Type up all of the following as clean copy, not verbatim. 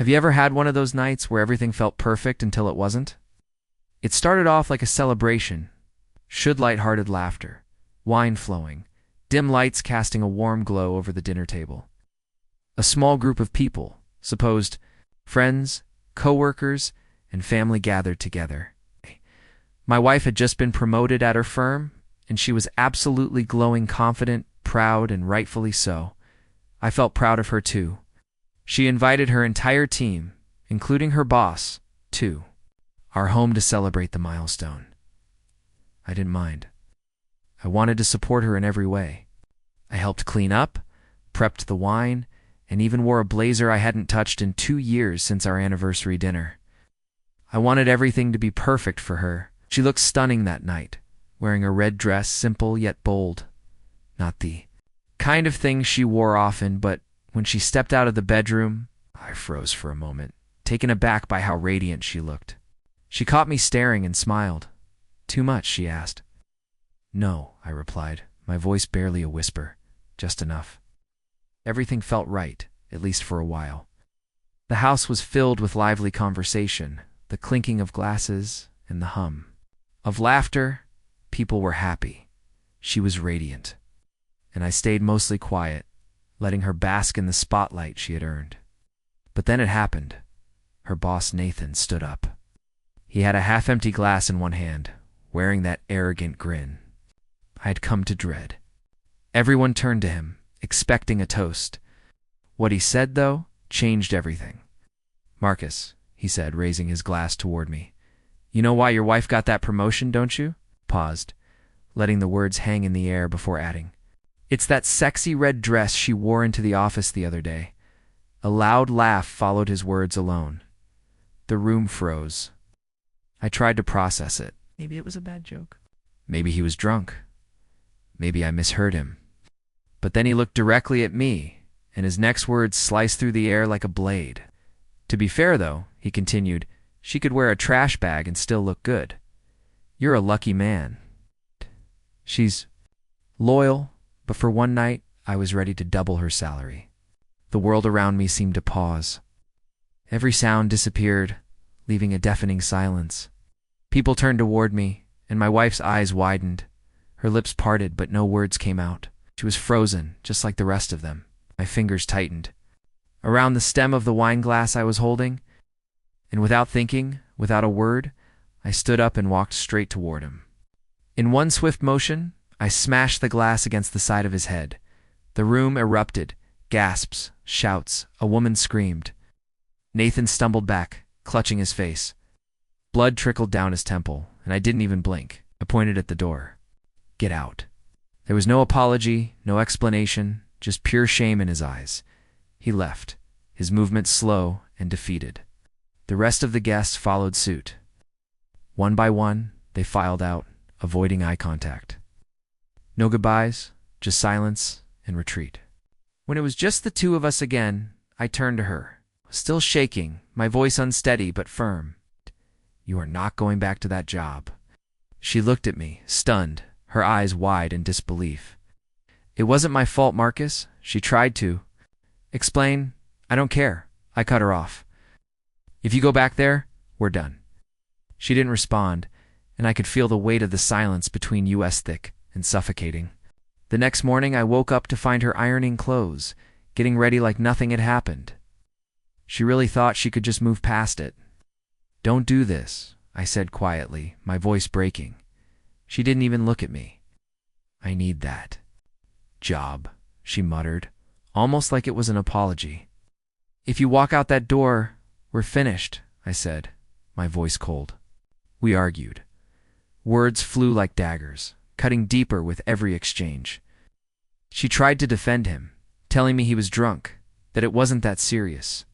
Have you ever had one of those nights where everything felt perfect until it wasn't? It started off like a celebration, light-hearted laughter, wine flowing, dim lights casting a warm glow over the dinner table. A small group of people, supposed friends, co-workers, and family gathered together. My wife had just been promoted at her firm, and she was absolutely glowing, confident, proud, and rightfully so. I felt proud of her too. She invited her entire team, including her boss, to our home to celebrate the milestone. I didn't mind. I wanted to support her in every way. I helped clean up, prepped the wine, and even wore a blazer I hadn't touched in 2 years since our anniversary dinner. I wanted everything to be perfect for her. She looked stunning that night, wearing a red dress, simple yet bold. Not the kind of thing she wore often, but when she stepped out of the bedroom, I froze for a moment, taken aback by how radiant she looked. She caught me staring and smiled. "Too much?" she asked. "No," I replied, my voice barely a whisper, just enough. Everything felt right, at least for a while. The house was filled with lively conversation, the clinking of glasses and the hum of laughter. People were happy. She was radiant. And I stayed mostly quiet, letting her bask in the spotlight she had earned. But then it happened. Her boss, Nathan, stood up. He had a half-empty glass in one hand, wearing that arrogant grin I had come to dread. Everyone turned to him, expecting a toast. What he said, though, changed everything. "Marcus," he said, raising his glass toward me. "You know why your wife got that promotion, don't you?" Paused, letting the words hang in the air before adding, "It's that sexy red dress she wore into the office the other day." A loud laugh followed his words alone. The room froze. I tried to process it. Maybe it was a bad joke. Maybe he was drunk. Maybe I misheard him. But then he looked directly at me, and his next words sliced through the air like a blade. "To be fair, though," he continued, "she could wear a trash bag and still look good. You're a lucky man. She's loyal, but for one night, I was ready to double her salary." The world around me seemed to pause. Every sound disappeared, leaving a deafening silence. People turned toward me, and my wife's eyes widened. Her lips parted, but no words came out. She was frozen, just like the rest of them. My fingers tightened around the stem of the wine glass I was holding, and without thinking, without a word, I stood up and walked straight toward him. In one swift motion, I smashed the glass against the side of his head. The room erupted. Gasps, shouts, a woman screamed. Nathan stumbled back, clutching his face. Blood trickled down his temple, and I didn't even blink. I pointed at the door. "Get out." There was no apology, no explanation, just pure shame in his eyes. He left, his movements slow and defeated. The rest of the guests followed suit. One by one, they filed out, avoiding eye contact. No goodbyes, just silence and retreat. When it was just the two of us again, I turned to her, still shaking, my voice unsteady but firm. "You are not going back to that job." She looked at me, stunned, her eyes wide in disbelief. "It wasn't my fault, Marcus." She tried to explain. "I don't care." I cut her off. "If you go back there, we're done." She didn't respond, and I could feel the weight of the silence between us thick and suffocating. The next morning, I woke up to find her ironing clothes, getting ready like nothing had happened. She really thought she could just move past it. "Don't do this," I said quietly, my voice breaking. She didn't even look at me. "I need that job," she muttered, almost like it was an apology. "If you walk out that door, we're finished," I said, my voice cold. We argued. Words flew like daggers, cutting deeper with every exchange. She tried to defend him, telling me he was drunk, that it wasn't that serious.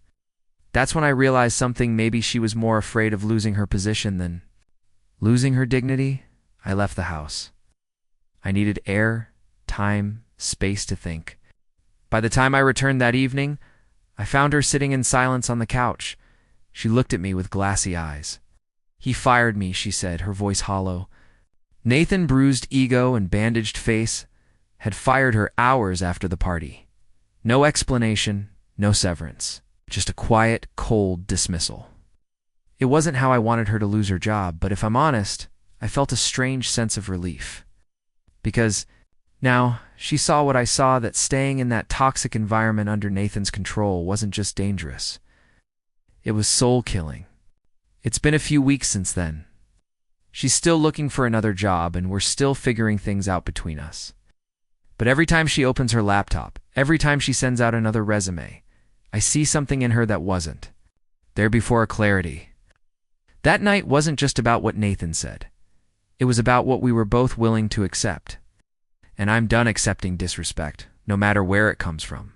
That's when I realized something. Maybe she was more afraid of losing her position than losing her dignity. I left the house. I needed air, time, space to think. By the time I returned that evening, I found her sitting in silence on the couch. She looked at me with glassy eyes. "He fired me," she said, her voice hollow. Nathan, bruised ego and bandaged face, had fired her hours after the party. No explanation, no severance. just a quiet, cold dismissal. It wasn't how I wanted her to lose her job, but if I'm honest, I felt a strange sense of relief. Because now she saw what I saw, that staying in that toxic environment under Nathan's control wasn't just dangerous. It was soul-killing. It's been a few weeks since then. She's still looking for another job, and we're still figuring things out between us. But every time she opens her laptop, every time she sends out another resume, I see something in her that wasn't there before. Clarity. That night wasn't just about what Nathan said. It was about what we were both willing to accept. And I'm done accepting disrespect, no matter where it comes from.